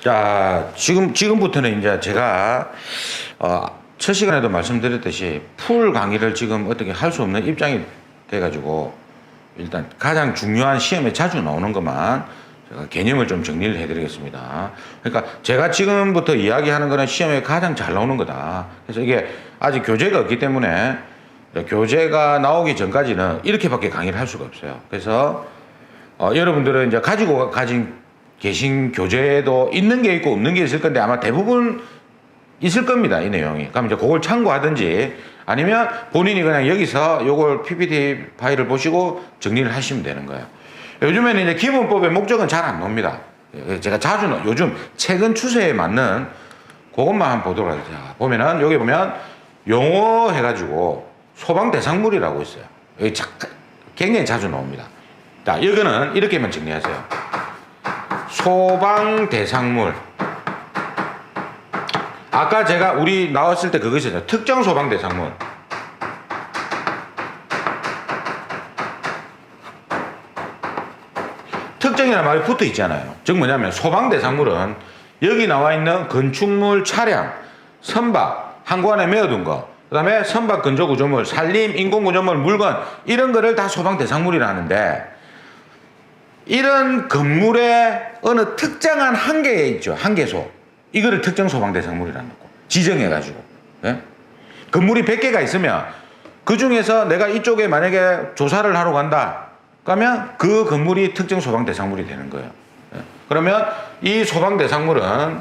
자, 지금부터는 이제 제가, 첫 시간에도 말씀드렸듯이 풀 강의를 지금 어떻게 할 수 없는 입장이 돼가지고, 일단 가장 중요한 시험에 자주 나오는 것만 제가 개념을 좀 정리를 해드리겠습니다. 그러니까 제가 지금부터 이야기하는 거는 시험에 가장 잘 나오는 거다. 그래서 이게 아직 교재가 없기 때문에 교재가 나오기 전까지는 이렇게밖에 강의를 할 수가 없어요. 그래서 여러분들은 이제 가지고 계신 교재에도 있는 게 있고 없는 게 있을 건데 아마 대부분 있을 겁니다, 이 내용이. 그럼 이제 그걸 참고하든지 아니면 본인이 그냥 여기서 요걸 PPT 파일을 보시고 정리를 하시면 되는 거예요. 요즘에는 이제 기본법의 목적은 잘 안 나옵니다. 제가 자주 요즘 최근 추세에 맞는 그것만 한번 보도록 하겠습니다. 보면은 여기 보면 용어 해가지고 소방 대상물이라고 있어요. 여기 굉장히 자주 나옵니다. 자, 이거는 이렇게만 정리하세요. 소방 대상물. 아까 제가 우리 나왔을 때 그거 있었죠. 특정 소방 대상물. 특정이라는 말이 붙어 있잖아요. 즉 뭐냐면 소방 대상물은 여기 나와 있는 건축물, 차량, 선박, 항구 안에 메어둔 거, 그 다음에 선박 건조 구조물, 산림, 인공 구조물, 물건 이런 거를 다 소방 대상물이라 하는데 이런 건물의 어느 특정한 한계에 있죠. 한계소. 이거를 특정 소방 대상물이라는 거고 지정해가지고. 예? 건물이 100개가 있으면 그 중에서 내가 이쪽에 만약에 조사를 하러 간다. 그러면 그 건물이 특정 소방 대상물이 되는 거예요. 예? 그러면 이 소방 대상물은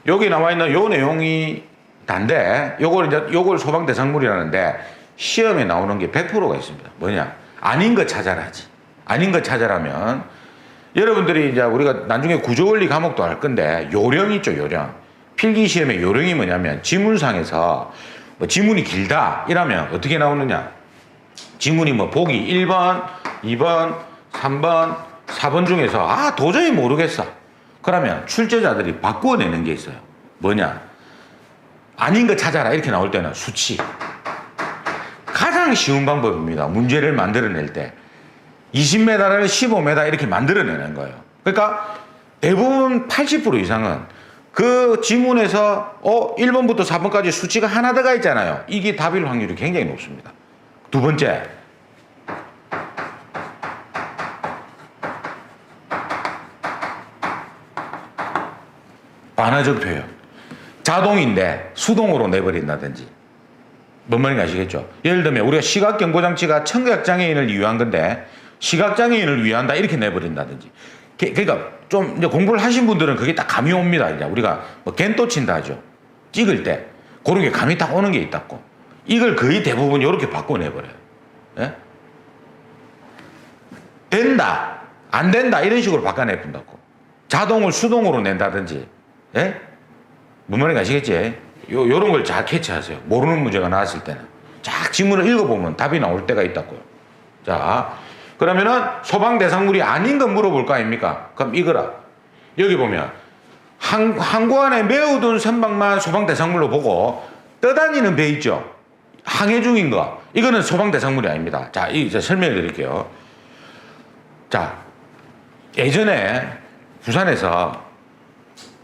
여기 나와 있는 요 내용이 단데 요걸 소방 대상물이라는데 시험에 나오는 게 100%가 있습니다. 뭐냐? 아닌 거 찾아라지. 아닌 거 찾아라면 여러분들이 이제 우리가 나중에 구조원리 과목도 할 건데 요령 있죠, 요령. 필기시험의 요령이 뭐냐면 지문상에서 뭐 지문이 길다 이러면 어떻게 나오느냐? 지문이 뭐 보기 1번, 2번, 3번, 4번 중에서 도저히 모르겠어. 그러면 출제자들이 바꾸어내는 게 있어요. 뭐냐? 아닌 거 찾아라 이렇게 나올 때는 수치. 가장 쉬운 방법입니다. 문제를 만들어낼 때. 20m를 15m 이렇게 만들어내는 거예요. 그러니까 대부분 80% 이상은 그 지문에서 1번부터 4번까지 수치가 하나 들어가 있잖아요. 이게 답일 확률이 굉장히 높습니다. 두 번째, 반어적 표현. 자동인데 수동으로 내버린다든지. 뭔 말인지 아시겠죠? 예를 들면 우리가 시각경고장치가 청각장애인을 위한 건데 시각장애인을 위한다 이렇게 내버린다든지. 그러니까 좀 이제 공부를 하신 분들은 그게 딱 감이 옵니다. 이제 우리가 뭐 겐또 친다 하죠. 찍을 때 그런 게 감이 딱 오는 게 있다고. 이걸 거의 대부분 이렇게 바꿔내버려요. 예? 된다, 안 된다 이런 식으로 바꿔내본다고. 자동을 수동으로 낸다든지. 예? 뭔 말인지 아시겠지? 요런 걸 잘 캐치하세요. 모르는 문제가 나왔을 때는. 쫙 지문을 읽어보면 답이 나올 때가 있다고요. 자, 그러면은 소방 대상물이 아닌 건 물어볼 거 아닙니까? 그럼 이거라. 여기 보면 항구 안에 메어둔 선박만 소방 대상물로 보고 떠다니는 배 있죠? 항해 중인 거. 이거는 소방 대상물이 아닙니다. 자, 이제 설명해 드릴게요. 자, 예전에 부산에서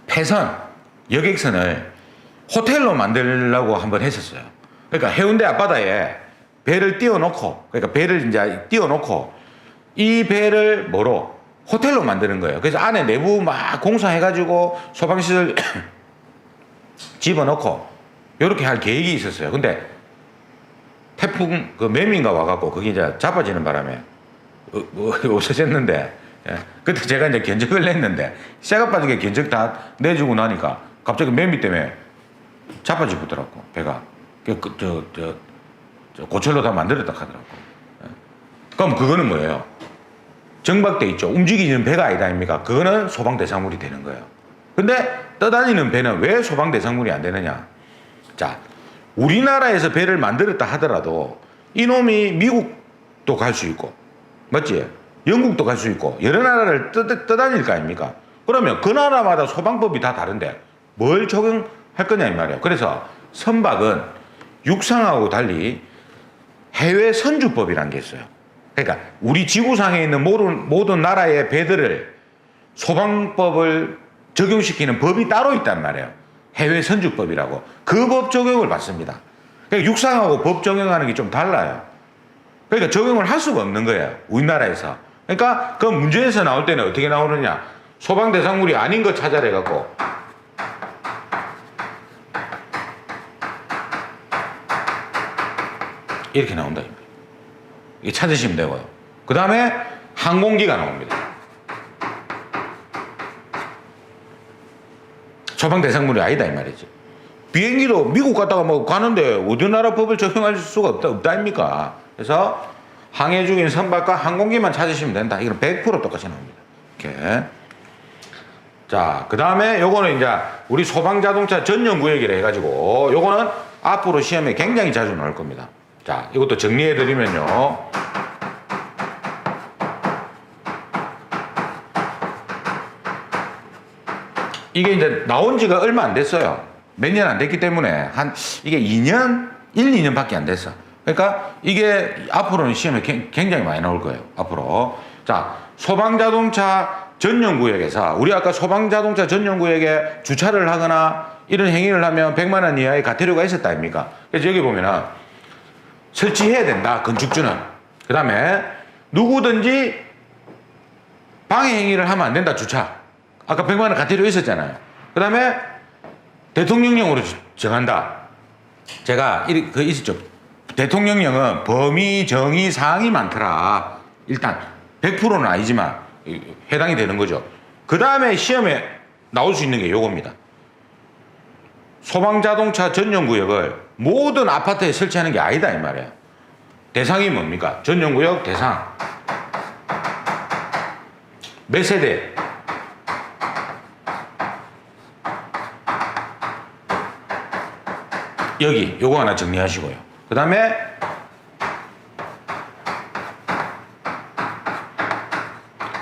폐선, 여객선을 호텔로 만들려고 한번 했었어요. 그러니까 해운대 앞바다에 배를 띄워놓고, 그러니까 배를 이제 띄워놓고 이 배를 뭐로? 호텔로 만드는 거예요. 그래서 안에 내부 막 공사해가지고 소방시설 집어넣고 이렇게 할 계획이 있었어요. 근데 태풍 그 매미가 와갖고 거기 이제 자빠지는 바람에 없어졌는데, 예. 그때 제가 이제 견적을 냈는데 새가 빠지게 견적 다 내주고 나니까 갑자기 매미 때문에 자빠지더라고 배가. 고철로 다 만들었다 하더라고. 예. 그럼 그거는 뭐예요? 정박돼 있죠. 움직이는 배가 아니다 아닙니까? 그거는 소방 대상물이 되는 거예요. 근데 떠다니는 배는 왜 소방 대상물이 안 되느냐? 자, 우리나라에서 배를 만들었다 하더라도 이놈이 미국도 갈 수 있고, 맞지? 영국도 갈 수 있고 여러 나라를 떠다닐 거 아닙니까? 그러면 그 나라마다 소방법이 다 다른데 뭘 적용할 거냐 이 말이에요. 그래서 선박은 육상하고 달리 해외 선주법이라는 게 있어요. 그러니까 우리 지구상에 있는 모든 나라의 배들을 소방법을 적용시키는 법이 따로 있단 말이에요. 해외 선주법이라고. 그 법 적용을 받습니다. 그러니까 육상하고 법 적용하는 게 좀 달라요. 그러니까 적용을 할 수가 없는 거예요. 우리나라에서. 그러니까 그 문제에서 나올 때는 어떻게 나오느냐. 소방 대상물이 아닌 거 찾아내 갖고 이렇게 나온다. 이게 찾으시면 되고요. 그 다음에 항공기가 나옵니다. 소방 대상물이 아니다 이 말이지. 비행기도 미국 갔다가 뭐 가는데 어디 나라 법을 적용할 수가 없다 아닙니까? 그래서 항해 중인 선박과 항공기만 찾으시면 된다. 이건 100% 똑같이 나옵니다. 이렇게. 자, 그 다음에 요거는 이제 우리 소방자동차 전용 구역이라 해가지고 요거는 앞으로 시험에 굉장히 자주 나올 겁니다. 자, 이것도 정리해드리면요. 이게 이제 나온 지가 얼마 안 됐어요. 몇 년 안 됐기 때문에 이게 2년, 1, 2년밖에 안 됐어. 그러니까 이게 앞으로는 시험에 굉장히 많이 나올 거예요. 앞으로. 자, 소방자동차 전용구역에서 우리 아까 소방자동차 전용구역에 주차를 하거나 이런 행위를 하면 100만 원 이하의 과태료가 있었다 아닙니까? 그래서 여기 보면은 설치해야 된다. 건축주는. 그 다음에 누구든지 방해 행위를 하면 안 된다. 주차. 아까 100만 원 과태료 있었잖아요. 그 다음에 대통령령으로 정한다. 제가 있었죠. 대통령령은 범위, 정의, 사항이 많더라. 일단 100%는 아니지만 해당이 되는 거죠. 그 다음에 시험에 나올 수 있는 게 요겁니다. 소방자동차 전용구역을 모든 아파트에 설치하는 게 아니다 이 말이에요. 대상이 뭡니까? 전용구역 대상 몇 세대? 여기 요거 하나 정리하시고요. 그 다음에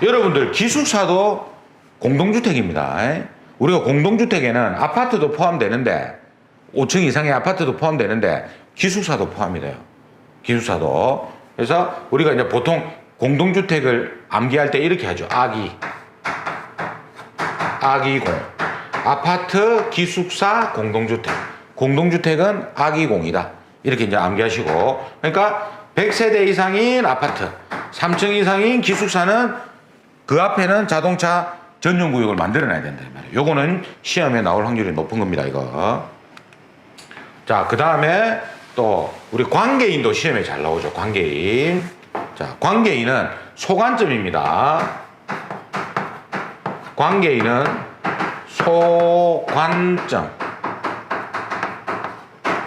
여러분들 기숙사도 공동주택입니다. 우리가 공동주택에는 아파트도 포함되는데 5층 이상의 아파트도 포함되는데 기숙사도 포함이 돼요. 기숙사도. 그래서 우리가 이제 보통 공동주택을 암기할 때 이렇게 하죠. 아기공. 아파트, 기숙사, 공동주택. 공동주택은 아기공이다. 이렇게 이제 암기하시고. 그러니까 100세대 이상인 아파트, 3층 이상인 기숙사는 그 앞에는 자동차 전용구역을 만들어놔야 된다. 이 말이에요. 요거는 시험에 나올 확률이 높은 겁니다. 이거. 자, 그 다음에 또 우리 관계인도 시험에 잘 나오죠. 관계인. 자, 관계인은 소관점입니다. 관계인은 소관점.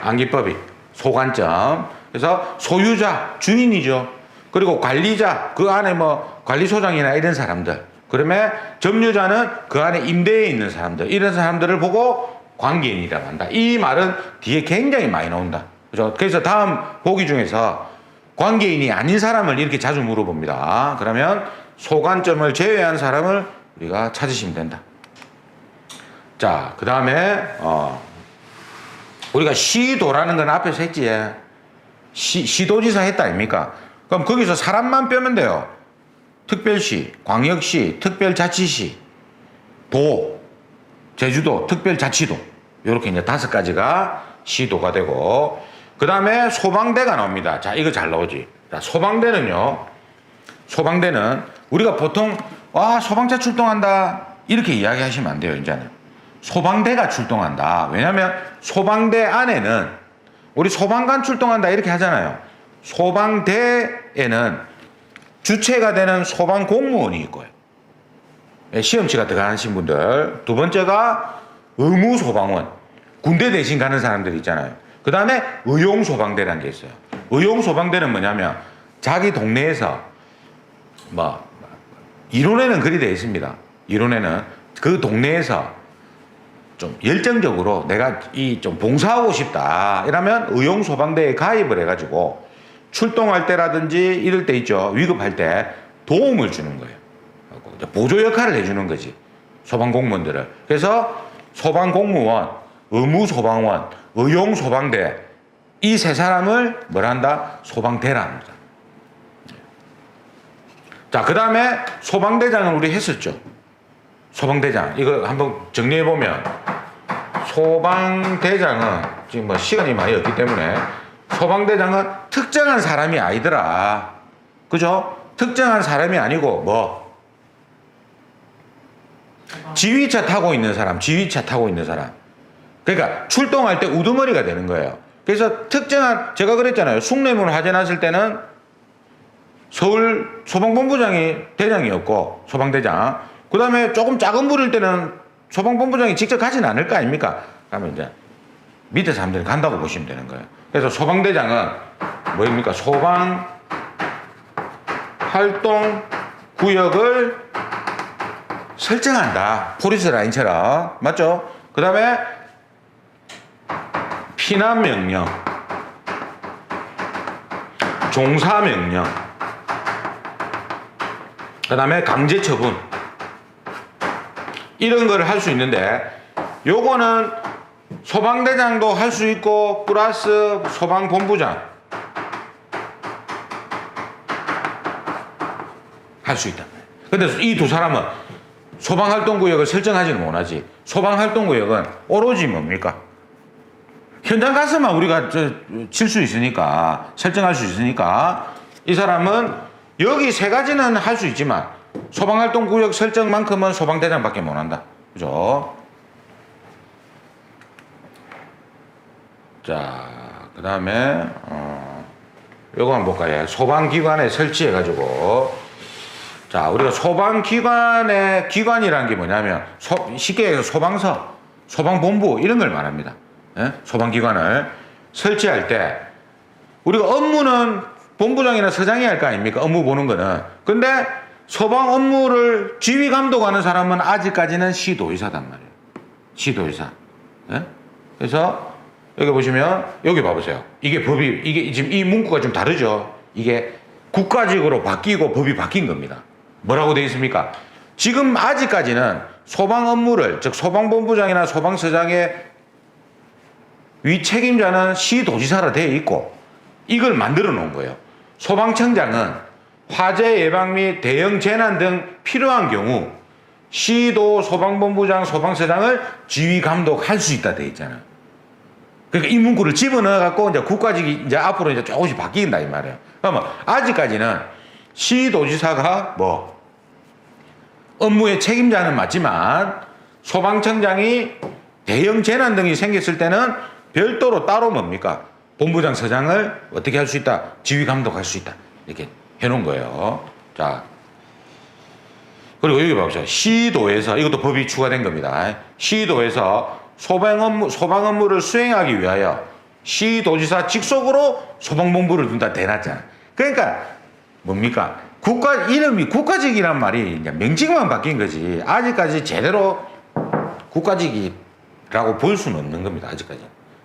암기법이 소관점. 그래서 소유자, 주인이죠. 그리고 관리자, 그 안에 뭐 관리소장이나 이런 사람들. 그러면 점유자는 그 안에 임대에 있는 사람들. 이런 사람들을 보고 관계인이라고 한다. 이 말은 뒤에 굉장히 많이 나온다. 그죠? 그래서 다음 보기 중에서 관계인이 아닌 사람을 이렇게 자주 물어봅니다. 그러면 소관점을 제외한 사람을 우리가 찾으시면 된다. 자, 그 다음에 우리가 시도라는 건 앞에서 했지. 시도지사 했다 아닙니까? 그럼 거기서 사람만 빼면 돼요. 특별시, 광역시, 특별자치시, 도, 제주도, 특별자치도. 이렇게 이제 5가지가 시도가 되고, 그 다음에 소방대가 나옵니다. 자, 이거 잘 나오지. 자, 소방대는요, 소방대는 우리가 보통, 소방차 출동한다. 이렇게 이야기 하시면 안 돼요, 이제는. 소방대가 출동한다. 왜냐면 소방대 안에는 우리 소방관 출동한다. 이렇게 하잖아요. 소방대에는 주체가 되는 소방 공무원이 있고요. 시험치가 들어가신 분들. 두 번째가 의무소방원. 군대 대신 가는 사람들 있잖아요. 그 다음에 의용소방대라는 게 있어요. 의용소방대는 뭐냐면 자기 동네에서 이론에는 그리 되어 있습니다. 이론에는 그 동네에서 좀 열정적으로 내가 좀 봉사하고 싶다. 이러면 의용소방대에 가입을 해가지고 출동할 때라든지 이럴 때 있죠. 위급할 때 도움을 주는 거예요. 보조 역할을 해주는 거지. 소방공무원들을. 그래서 소방공무원, 의무소방원, 의용소방대 이 3사람을 뭐라 한다? 소방대라 합니다. 자, 그 다음에 소방대장은 우리 했었죠. 소방대장 이거 한번 정리해 보면 소방대장은 지금 뭐 시간이 많이 없기 때문에 소방대장은 특정한 사람이 아니더라. 그죠? 특정한 사람이 아니고 뭐 지휘차 타고 있는 사람, 지휘차 타고 있는 사람. 그러니까 출동할 때 우두머리가 되는 거예요. 그래서 특정한 제가 그랬잖아요. 숭례문 화재 났을 때는 서울 소방본부장이 대장이었고 소방대장. 그 다음에 조금 작은 불일 때는 소방본부장이 직접 가지는 않을 거 아닙니까? 그러면 이제 밑에 사람들이 간다고 보시면 되는 거예요. 그래서 소방대장은 뭐입니까? 소방 활동 구역을 설정한다. 포리스 라인처럼. 맞죠? 그 다음에 피난 명령, 종사 명령, 그 다음에 강제 처분. 이런 걸 할 수 있는데 요거는 소방대장도 할 수 있고 플러스 소방본부장 할 수 있다. 근데 이 두 사람은 소방활동구역을 설정하지는 못하지. 소방활동구역은 오로지 뭡니까? 현장 가서만 우리가 칠 수 있으니까 설정할 수 있으니까 이 사람은 여기 세 가지는 할 수 있지만 소방활동구역 설정만큼은 소방대장밖에 못한다. 그죠? 자, 그 다음에 요거 한번 볼까요? 소방기관에 설치해가지고 자, 우리가 소방기관의 기관이라는 게 뭐냐면 쉽게 얘기해서 소방서, 소방본부 이런 걸 말합니다. 예? 소방기관을 설치할 때 우리가 업무는 본부장이나 서장이 할 거 아닙니까? 업무 보는 거는. 근데 소방 업무를 지휘 감독하는 사람은 아직까지는 시도의사단 말이에요. 시도의사. 예? 그래서 여기 보시면 여기 봐보세요. 이게 법이 이게 지금 이 문구가 좀 다르죠. 이게 국가직으로 바뀌고 법이 바뀐 겁니다. 뭐라고 되어 있습니까? 지금 아직까지는 소방 업무를 즉 소방본부장이나 소방서장의 위 책임자는 시도지사로 되어 있고 이걸 만들어 놓은 거예요. 소방청장은 화재 예방 및 대형 재난 등 필요한 경우 시도 소방본부장 소방서장을 지휘 감독할 수 있다 되어 있잖아요. 그러니까 이 문구를 집어넣어 갖고 이제 국가직이 이제 앞으로 이제 조금씩 바뀐다 이 말이에요. 그러면 아직까지는 시도지사가 뭐 업무의 책임자는 맞지만 소방청장이 대형 재난 등이 생겼을 때는 별도로 따로 뭡니까? 본부장 서장을 어떻게 할 수 있다? 지휘 감독할 수 있다. 이렇게 해놓은 거예요. 자. 그리고 여기 봐보세요. 시도에서, 이것도 법이 추가된 겁니다. 시도에서 소방 업무를 수행하기 위하여 시도지사 직속으로 소방본부를 둔다 대놨잖아. 그러니까 뭡니까? 이름이 국가직이란 말이 이제 명칭만 바뀐 거지. 아직까지 제대로 국가직이라고 볼 수는 없는 겁니다. 아직까지.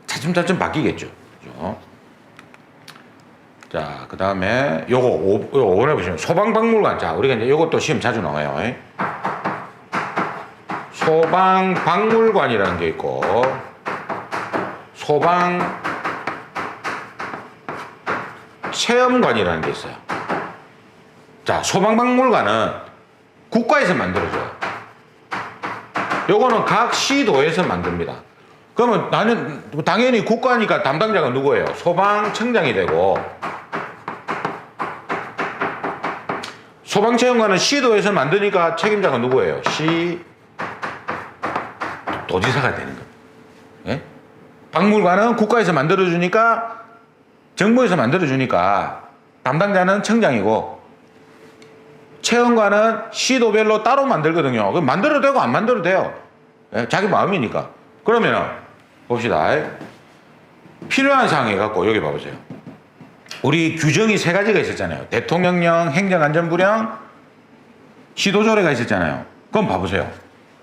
차츰차츰 바뀌겠죠. 그죠? 자, 그 다음에 요거 5번에 보시면 소방박물관. 자, 우리가 이제 요것도 시험 자주 나와요. 소방박물관이라는 게 있고, 소방체험관이라는 게 있어요. 자, 소방박물관은 국가에서 만들어져요. 요거는 각 시도에서 만듭니다. 그러면 나는 당연히 국가니까 담당자가 누구예요? 소방청장이 되고, 소방체험관은 시도에서 만드니까 책임자가 누구예요? 도지사가 되는 겁니다. 예? 박물관은 국가에서 만들어주니까, 정부에서 만들어주니까 담당자는 청장이고, 체험관은 시도별로 따로 만들거든요. 그럼 만들어도 되고 안 만들어도 돼요. 예? 자기 마음이니까. 그러면 봅시다. 필요한 사항 해갖고 여기 봐보세요. 우리 규정이 세 가지가 있었잖아요. 대통령령, 행정안전부령, 시도조례가 있었잖아요. 그럼 봐보세요.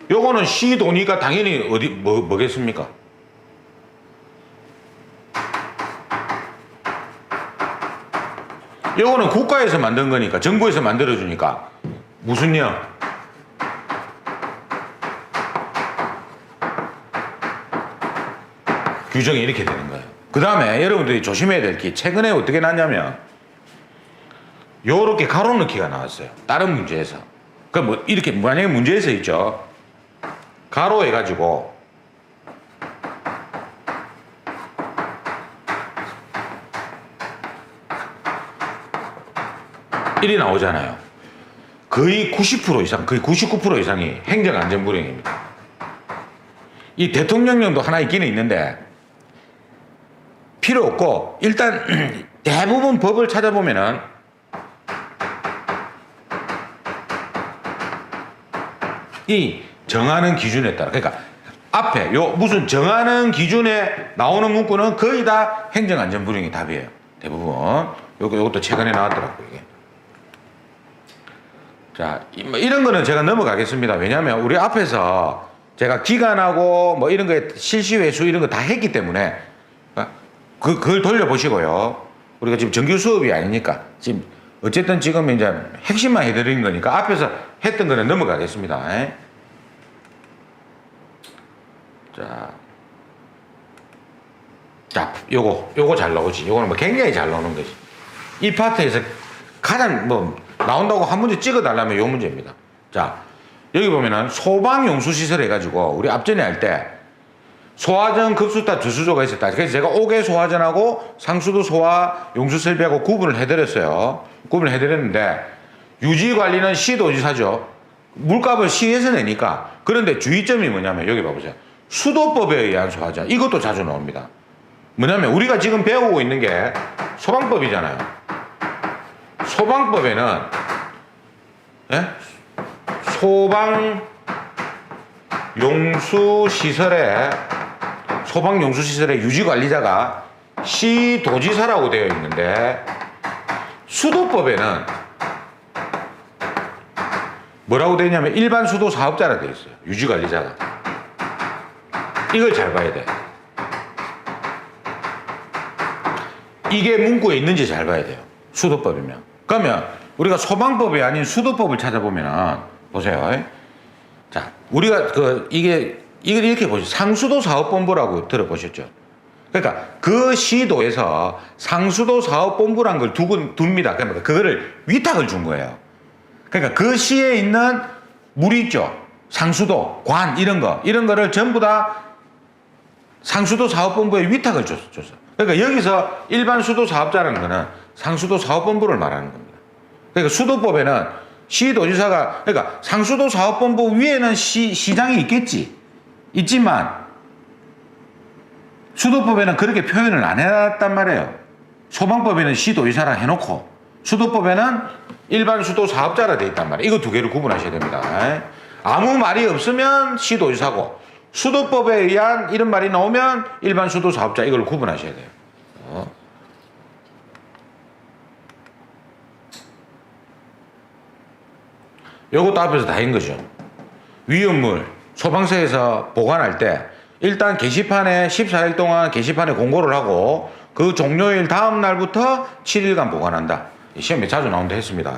요거는 시도니까 당연히 뭐겠습니까? 요거는 국가에서 만든 거니까, 정부에서 만들어주니까 무슨 령? 규정이 이렇게 되는 거예요. 그 다음에 여러분들이 조심해야 될 게 최근에 어떻게 났냐면 요렇게 가로넣기가 나왔어요. 다른 문제에서. 그 뭐 이렇게 만약에 문제에서 있죠. 가로 해가지고 일이 나오잖아요. 거의 90% 이상, 거의 99% 이상이 행정안전불행입니다. 이 대통령령도 하나 있기는 있는데 필요 없고, 일단 대부분 법을 찾아보면은 이 정하는 기준에 따라, 그러니까 앞에 요 무슨 정하는 기준에 나오는 문구는 거의 다 행정안전불행이 답이에요. 대부분. 요것도 최근에 나왔더라고요, 이게. 자, 이런 거는 제가 넘어가겠습니다. 왜냐하면 우리 앞에서 제가 기간하고 뭐 이런 거에 실시회수 이런 거 다 했기 때문에 그걸 돌려보시고요. 우리가 지금 정규 수업이 아니니까 지금 어쨌든 지금 이제 핵심만 해드리는 거니까 앞에서 했던 거는 넘어가겠습니다. 자, 요거 잘 나오지. 요거는 뭐 굉장히 잘 나오는 거지. 이 파트에서 가장 뭐 나온다고 한 문제 찍어달라면 요 문제입니다. 자, 여기 보면은 소방용수시설 해가지고 우리 앞전에 할 때 소화전, 급수타 두 수조가 있었다. 그래서 제가 5개 소화전하고 상수도 소화 용수설비하고 구분을 해드렸어요. 구분을 해드렸는데 유지관리는 시도지사죠. 물값을 시에서 내니까. 그런데 주의점이 뭐냐면 여기 봐보세요. 수도법에 의한 소화전. 이것도 자주 나옵니다. 뭐냐면 우리가 지금 배우고 있는 게 소방법이잖아요. 소방법에는 소방용수시설의 유지관리자가 시도지사라고 되어 있는데 수도법에는 뭐라고 되어 있냐면 일반 수도 사업자라 되어 있어요. 유지관리자가. 이걸 잘 봐야 돼. 이게 문구에 있는지 잘 봐야 돼요. 수도법이면. 그러면 우리가 소방법이 아닌 수도법을 찾아보면 보세요. 자, 우리가 이걸 이렇게 보시죠. 상수도 사업본부라고 들어보셨죠? 그러니까 그 시도에서 상수도 사업본부란 걸 둡니다. 그러니까 그거를 위탁을 준 거예요. 그러니까 그 시에 있는 물이 있죠. 상수도, 관 이런 거를 전부 다 상수도 사업본부에 위탁을 줬어요. 그러니까 여기서 일반 수도 사업자라는 거는 상수도 사업본부를 말하는 겁니다. 그러니까 수도법에는 시도지사가, 그러니까 상수도 사업본부 위에는 시장이 있지만 수도법에는 그렇게 표현을 안 해놨단 말이에요. 소방법에는 시도지사라 해놓고 수도법에는 일반 수도 사업자라 돼 있단 말이에요. 이거 두 개를 구분하셔야 됩니다. 아무 말이 없으면 시도지사고 수도법에 의한 이런 말이 나오면 일반 수도 사업자, 이걸 구분하셔야 돼요. 요것도 앞에서 다 한 거죠. 위험물 소방서에서 보관할 때 일단 게시판에 14일 동안 게시판에 공고를 하고 그 종료일 다음 날부터 7일간 보관한다. 시험에 자주 나온다 했습니다.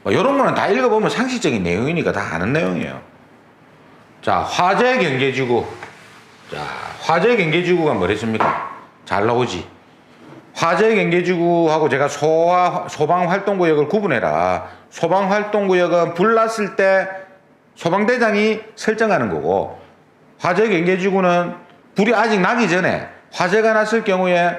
이런 거는 다 읽어보면 상식적인 내용이니까 다 아는 내용이에요. 자, 화재경계지구. 자, 화재경계지구가 뭐랬습니까? 잘 나오지. 화재경계지구하고 제가 소방활동구역을 구분해라. 소방활동구역은 불 났을 때 소방대장이 설정하는 거고, 화재경계지구는 불이 아직 나기 전에 화재가 났을 경우에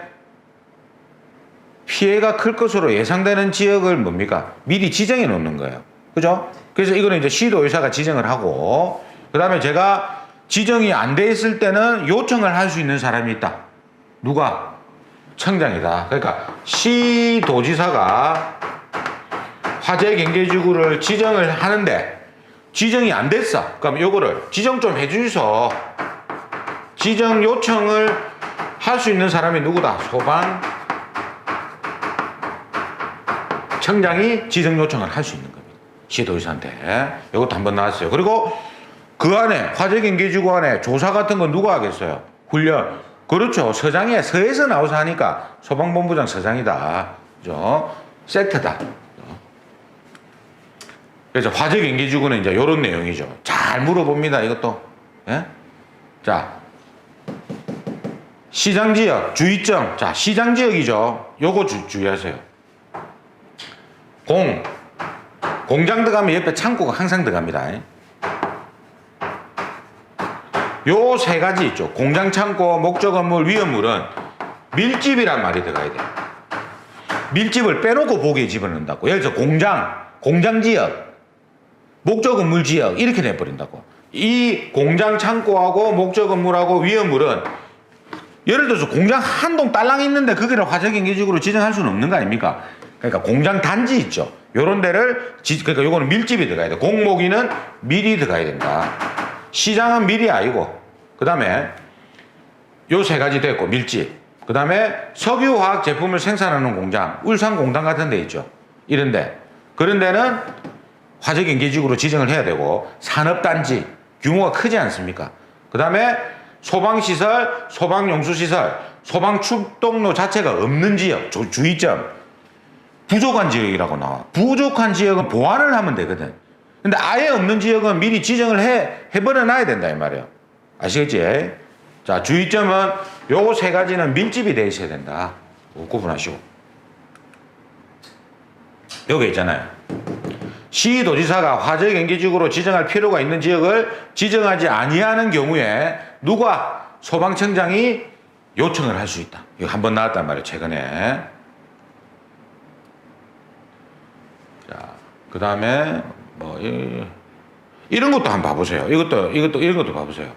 피해가 클 것으로 예상되는 지역을 뭡니까? 미리 지정해 놓는 거예요. 그죠? 그래서 이거는 이제 시도의사가 지정을 하고, 그 다음에 제가 지정이 안 돼 있을 때는 요청을 할 수 있는 사람이 있다. 누가? 청장이다. 그러니까 시도지사가 화재경계지구를 지정을 하는데 지정이 안 됐어. 그럼 요거를 지정 좀 해주소. 지정 요청을 할 수 있는 사람이 누구다? 소방 청장이 지정 요청을 할 수 있는 겁니다. 시도지사한테. 요것도 한번 나왔어요. 그리고 그 안에 화재경계지구 안에 조사 같은 건 누가 하겠어요? 훈련. 그렇죠. 서에서 나와서 하니까 소방본부장 서장이다. 그죠? 섹터다. 그래서 화재경계지구는 이제 요런 내용이죠. 잘 물어봅니다. 이것도. 예? 자, 시장지역, 주의점. 자, 시장지역이죠. 요거 주의하세요. 공장 들어가면 옆에 창고가 항상 들어갑니다. 요 세 가지 있죠. 공장, 창고, 목적 건물, 위험물은 밀집이란 말이 들어가야 돼요. 밀집을 빼놓고 보기에 집어넣는다고. 예를 들어서 공장 지역, 목적 건물 지역 이렇게 내버린다고. 이 공장, 창고하고 목적 건물하고 위험물은 예를 들어서 공장 한 동 딸랑 있는데 거기를 화재경계지구로 지정할 수는 없는 거 아닙니까? 그러니까 공장 단지 있죠. 요런 데를 그러니까 요거는 밀집이 들어가야 돼. 공목이는 밀이 들어가야 된다. 시장은 밀이 아니고, 그 다음에 요 세 가지 됐고, 밀집. 그 다음에 석유화학 제품을 생산하는 공장, 울산 공장 같은 데 있죠. 이런데. 그런 데는 화재경계지구로 지정을 해야 되고, 산업단지, 규모가 크지 않습니까? 그 다음에 소방시설, 소방용수시설, 소방출동로 자체가 없는 지역, 주의점. 부족한 지역이라고 나와. 부족한 지역은 보완을 하면 되거든. 근데 아예 없는 지역은 미리 지정을 해버려 놔야 된다, 이 말이에요. 아시겠지? 자, 주의점은 요거 세 가지는 밀집이 돼 있어야 된다. 구분하시고. 여기 있잖아요. 시도지사가 화재경계지구로 지정할 필요가 있는 지역을 지정하지 아니하는 경우에 누가 소방청장이 요청을 할 수 있다. 이거 한번 나왔단 말이에요, 최근에. 자, 그 다음에 이런 것도 한번 봐보세요. 이런 것도 봐보세요.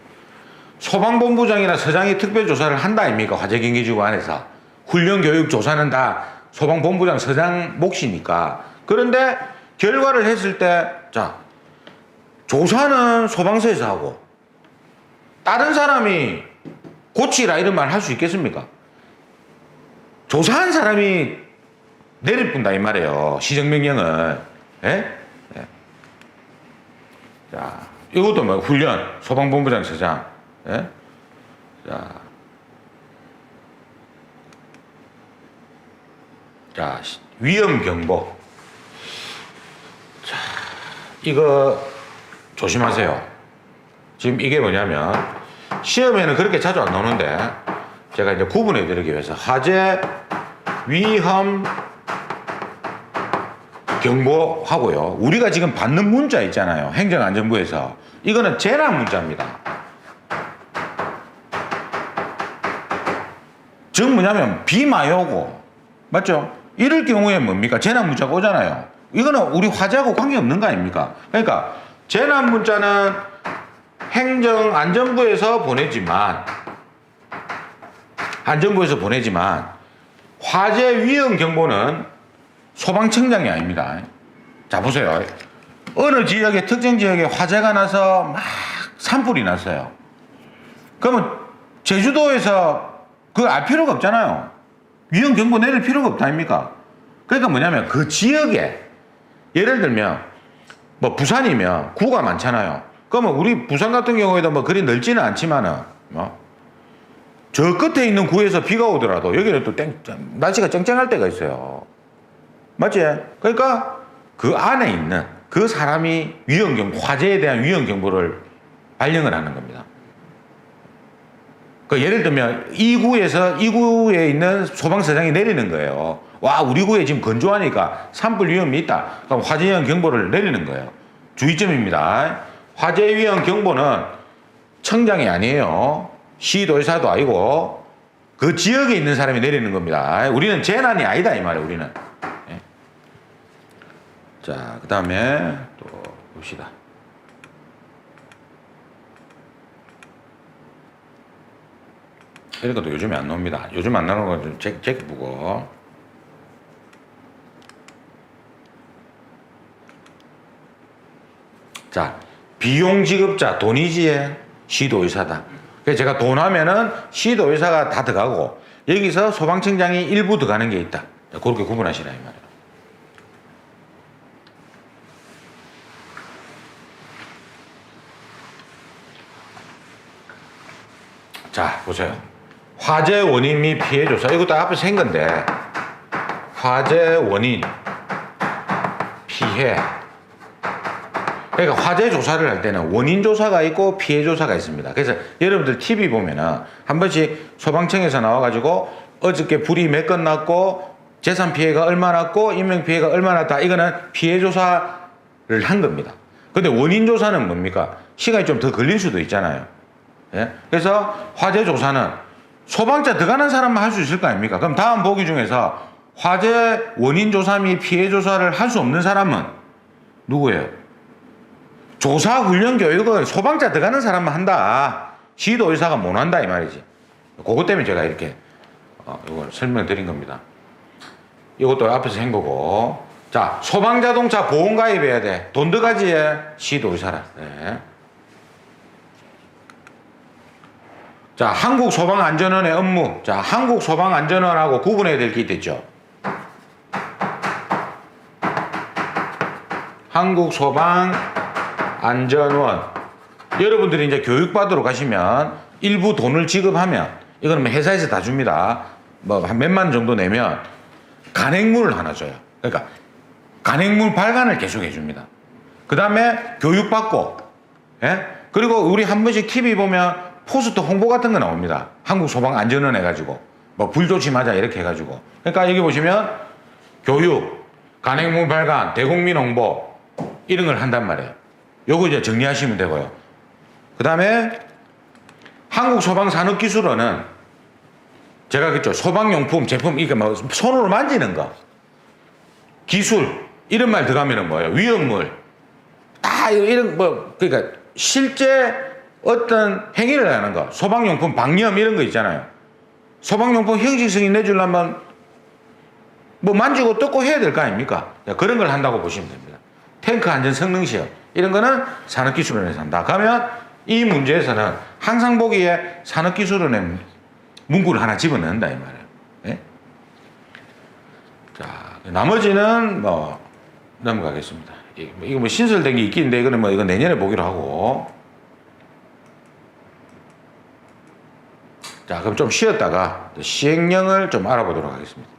소방본부장이나 서장이 특별조사를 한다 아닙니까? 화재경계지구 안에서. 훈련교육조사는 다 소방본부장, 서장 몫이니까. 그런데 결과를 했을 때, 자, 조사는 소방서에서 하고, 다른 사람이 고치라 이런 말 할 수 있겠습니까? 조사한 사람이 내릴 뿐다, 이 말이에요. 시정명령을. 예? 예. 자, 이것도 뭐, 훈련, 소방본부장, 서장. 예? 자, 위험경보. 자, 이거 조심하세요. 지금 이게 뭐냐면, 시험에는 그렇게 자주 안 나오는데, 제가 이제 구분해 드리기 위해서, 화재, 위험, 경보하고요. 우리가 지금 받는 문자 있잖아요. 행정안전부에서. 이거는 재난 문자입니다. 즉 뭐냐면 비마요고, 맞죠? 이럴 경우에 뭡니까? 재난 문자가 오잖아요. 이거는 우리 화재하고 관계없는 거 아닙니까? 그러니까 재난 문자는 행정안전부에서 보내지만 화재 위험 경보는 소방청장이 아닙니다. 자, 보세요. 어느 지역에, 특정 지역에 화재가 나서 막 산불이 났어요. 그러면 제주도에서 그거 알 필요가 없잖아요. 위험 경보 내릴 필요가 없다 아닙니까? 그러니까 뭐냐면 그 지역에, 예를 들면 뭐 부산이면 구가 많잖아요. 그러면 우리 부산 같은 경우에도 뭐 그리 넓지는 않지만은 저 끝에 있는 구에서 비가 오더라도 여기는 또 날씨가 쨍쨍할 때가 있어요. 맞지? 그러니까 그 안에 있는 그 사람이 화재에 대한 위험 경보를 발령을 하는 겁니다. 그 예를 들면 이 구에 있는 소방서장이 내리는 거예요. 와, 우리 구에 지금 건조하니까 산불 위험이 있다. 그럼 화재 위험 경보를 내리는 거예요. 주의점입니다. 화재 위험 경보는 청장이 아니에요. 시도의사도 아니고 그 지역에 있는 사람이 내리는 겁니다. 우리는 재난이 아니다, 이 말이에요. 우리는. 예. 자, 그 다음에 또 봅시다. 이런 것도 요즘에 안 나옵니다. 요즘 안 나오는 건 좀 제끼보고. 자, 비용 지급자 돈이지에 시도의사다. 그래서 제가 돈 하면은 시도의사가 다 들어가고, 여기서 소방청장이 일부 들어가는 게 있다. 그렇게 구분하시라, 이 말이에요. 자, 보세요. 화재 원인 및 피해 조사. 이것도 앞에서 한 건데, 화재 원인, 피해. 그러니까 화재 조사를 할 때는 원인 조사가 있고 피해 조사가 있습니다. 그래서 여러분들 TV 보면은 한 번씩 소방청에서 나와가지고 어저께 불이 몇 건 났고 재산 피해가 얼마 났고 인명 피해가 얼마 났다. 이거는 피해 조사를 한 겁니다. 근데 원인 조사는 뭡니까? 시간이 좀 더 걸릴 수도 있잖아요. 예? 그래서 화재 조사는 소방차 들어가는 사람만 할 수 있을 거 아닙니까? 그럼 다음 보기 중에서 화재 원인 조사 및 피해 조사를 할 수 없는 사람은 누구예요? 조사 훈련 교육은 소방차 들어가는 사람만 한다. 시도의사가 못 한다 이 말이지. 그것 때문에 제가 이렇게 이걸 설명드린 겁니다. 이것도 앞에서 한 거고. 자, 소방자동차 보험 가입해야 돼. 돈 들어가지에 시도의사라. 네. 자, 한국소방안전원의 업무. 자, 한국소방안전원하고 구분해야 될 게 있겠죠. 한국소방안전원. 여러분들이 이제 교육받으러 가시면 일부 돈을 지급하면, 이거는 뭐 회사에서 다 줍니다. 뭐 한 몇만 정도 내면 간행물을 하나 줘요. 그러니까 간행물 발간을 계속 해줍니다. 그 다음에 교육받고, 예? 그리고 우리 한 번씩 TV 보면 포스터 홍보 같은 거 나옵니다. 한국소방안전원 해가지고 뭐 불조심하자 이렇게 해가지고. 그러니까 여기 보시면 교육, 간행물 발간, 대국민 홍보 이런 걸 한단 말이에요. 요거 이제 정리하시면 되고요. 그 다음에 한국소방산업기술원은 제가 그랬죠. 소방용품, 제품, 이게 뭐 손으로 만지는 거, 기술 이런 말 들어가면은 뭐예요? 위험물 다 이런 뭐 그러니까 실제 어떤 행위를 하는 거, 소방용품 방염 이런 거 있잖아요. 소방용품 형식승인 내주려면 뭐 만지고 뜯고 해야 될 거 아닙니까? 그런 걸 한다고 보시면 됩니다. 탱크 안전 성능 시험 이런 거는 산업기술원에서 한다. 그러면 이 문제에서는 항상 보기에 산업기술원에 문구를 하나 집어넣는다 이 말이에요. 네? 자, 나머지는 뭐 넘어가겠습니다. 이거 뭐 신설된 게 있긴 한데 이거는 뭐 이거 내년에 보기로 하고. 자, 그럼 좀 쉬었다가 시행령을 좀 알아보도록 하겠습니다.